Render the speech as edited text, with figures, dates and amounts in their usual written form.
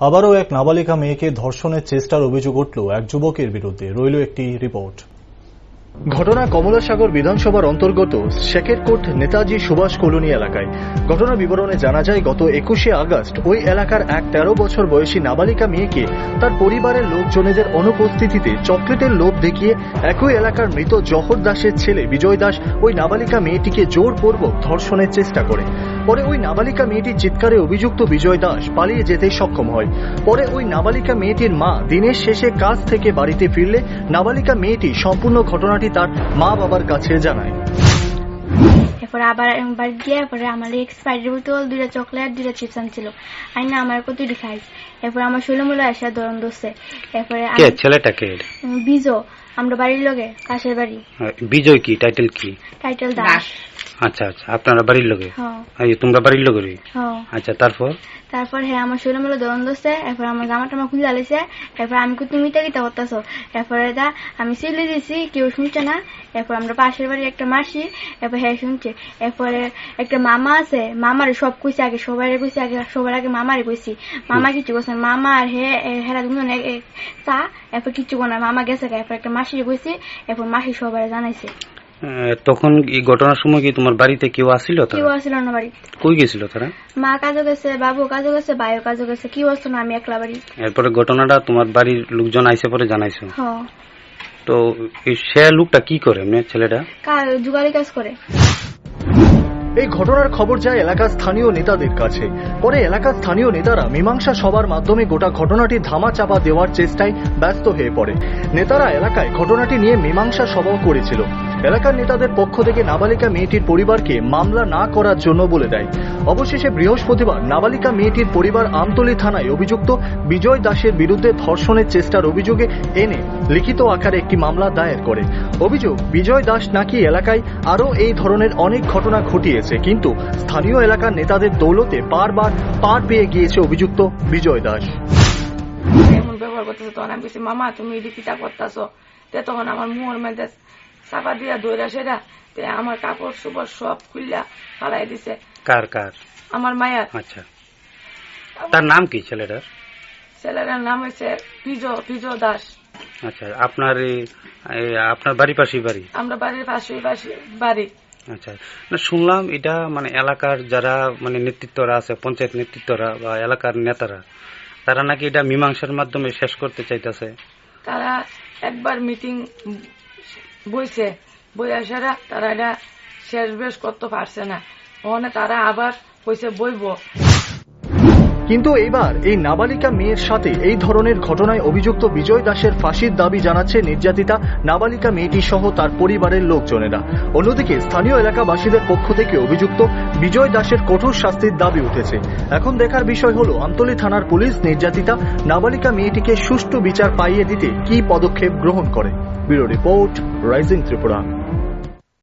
আবারও এক নাবালিকা মেয়েকে ধর্ষণের চেষ্টার অভিযোগ উঠল এক যুবকের বিরুদ্ধে। রইল একটি রিপোর্ট। ঘটনা কমলাসাগর বিধানসভার অন্তর্গত শেখেরকোট নেতাজি সুভাষ কলোনি এলাকায়। ঘটনা বিবরণে জানা যায়, গত 21শে আগস্ট ওই এলাকার এক 13 বছর বয়সী নাবালিকা মেয়েকে তার পরিবারের লোকজনেদের অনুপস্থিতিতে চকলেটের লোভ দেখিয়ে একই এলাকার মৃত জহর দাসের ছেলে বিজয় দাস ওই নাবালিকা মেয়েটিকে জোরপূর্বক ধর্ষণের চেষ্টা করে। পরে ওই নাবালিকা মেয়েটির চিৎকারে অভিযুক্ত বিজয় দাস পালিয়ে যেতে সক্ষম হয়। পরে ওই নাবালিকা মেয়েটির মা দিনের শেষে কাজ থেকে বাড়িতে ফিরলে নাবালিকা মেয়েটি সম্পূর্ণ ঘটনাটি তার মা বাবার কাছে জানায়। এরপরে আবার বাড়ি গিয়ে এরপরে আমার এক্সপায়ারি বোতল, 2টা চকলেট, 2টা চিপস আনছিল। আইনা আমার কত খাই। এরপরে আমার শৈলমূল্য এসে ধরন দোষে। এরপরে ছেলেটাকে বিজয়, আমরা বাড়ির লগে, কাছের বাড়ি। বিজয় কি টাইটেল? কি টাইটেল? দাস। আচ্ছা আচ্ছা, আপনারা বাড়ির লগে? তোমরা বাড়ির লগে? আচ্ছা, তারপর হ্যাঁ আমার শৈলমূল্য ধরন দোষে। এরপর আমার জামা টামা খুলে আলেছে। এরপর আমি তুমি গীতা করতেছ। এরপরে আমি সিলে দিয়েছি, কেউ শুনছে না। এরপর আমরা পাশের বাড়ি একটা মাসি, এরপর হ্যাঁ শুনছে। এরপরে একটা মামা আছে, মামারে সব কইছে আগে, সবার আগে মামারে কইছি। মামা কিছু করছে, মামা আর হেরা দুজন চা। এরপর কিছু না, মামা গেছে। এরপর একটা মাসিরে কইছি, এরপর মাসি সবাই জানাইছে। তখন এই ঘটনার সময় কি তোমার বাড়িতে কেউ আসছিল? কেউ আসছিল না বাড়িতে। কই গেছিল তারা? মা কাজে গেছে, বাবু কাজে গেছে, ভাইও কাজে গেছে, কেউ আসতো না, আমি একলা বাড়ি। এরপরে ঘটনাটা তোমার বাড়ির লোকজন আইসে পরে জানাইছো? তো সে লোকটা কি করে? ছেলেটা জুগালি কাজ করে। এই ঘটনার খবর যায় এলাকার স্থানীয় নেতাদের কাছে। পরে এলাকার স্থানীয় নেতারা মীমাংসা সভার মাধ্যমে গোটা ঘটনাটি ধামাচাপা দেওয়ার চেষ্টায় ব্যস্ত হয়ে পড়ে। নেতারা এলাকায় ঘটনাটি নিয়ে মীমাংসা সভাও করেছিল। এলাকার নেতাদের পক্ষ থেকে নাবালিকা মেয়েটির পরিবারকে মামলা না করার জন্য বলে দেয়। অবশেষে বৃহস্পতিবার নাবালিকা মেয়েটির পরিবার আমতলী থানায় অভিযুক্ত বিজয় দাসের বিরুদ্ধে ধর্ষণের চেষ্টার অভিযোগে এনে লিখিত আকারে একটি মামলা দায়ের করে। অভিযোগ, বিজয় দাস নাকি এলাকায় আরও এই ধরনের অনেক ঘটনা ঘটিয়েছে, কিন্তু স্থানীয় এলাকার নেতাদের দৌলতে বারবার পার পেয়ে গিয়েছে অভিযুক্ত বিজয় দাস। এমন ব্যবহার করতেছে, তখন আমি বলছি মামা তুমি এটি কিতা করতেছো। তখন আমার মুহর মধ্যে চাপা দিয়া দৌড়া সেরা আমার কাপড় সুপড় সব খুললা ফালাই দিছে। কার? আমার মায়ের। আচ্ছা, তার নাম কি ছেলেটার? ছেলেটার নাম হচ্ছে বিজয় দাস। আচ্ছা, আপনার বাড়ির পাশেই বাড়ি? আমরা বাড়ির পাশে বাড়ি। আচ্ছা, শুনলাম এটা এলাকার যারা নেতৃত্বরা আছে, পঞ্চায়েত নেতৃত্বরা বা এলাকার নেতারা, তারা নাকি এটা মীমাংসার মাধ্যমে শেষ করতে চাইতেছে। তারা একবার মিটিং বইছে, বইয়াসারা তারা এটা শেষ বেশ করতে পারছে না। ওখানে তারা আবার কইছে বইব। কিন্তু এবার এই নাবালিকা মেয়ের সাথে এই ধরনের ঘটনায় অভিযুক্ত বিজয় দাসের ফাঁসির দাবি জানাচ্ছে নির্যাতিতা নাবালিকা মেয়েটি সহ তার পরিবারের লোকজনেরা। অন্যদিকে স্থানীয় এলাকাবাসীদের পক্ষ থেকে অভিযুক্ত বিজয় দাসের কঠোর শাস্তির দাবি উঠেছে। এখন দেখার বিষয় হলো আমতলী থানার পুলিশ নির্যাতিতা নাবালিকা মেয়েটিকে সুষ্ঠু বিচার পাইয়ে দিতে কি পদক্ষেপ গ্রহণ করে। Bureau report, rising Tripura.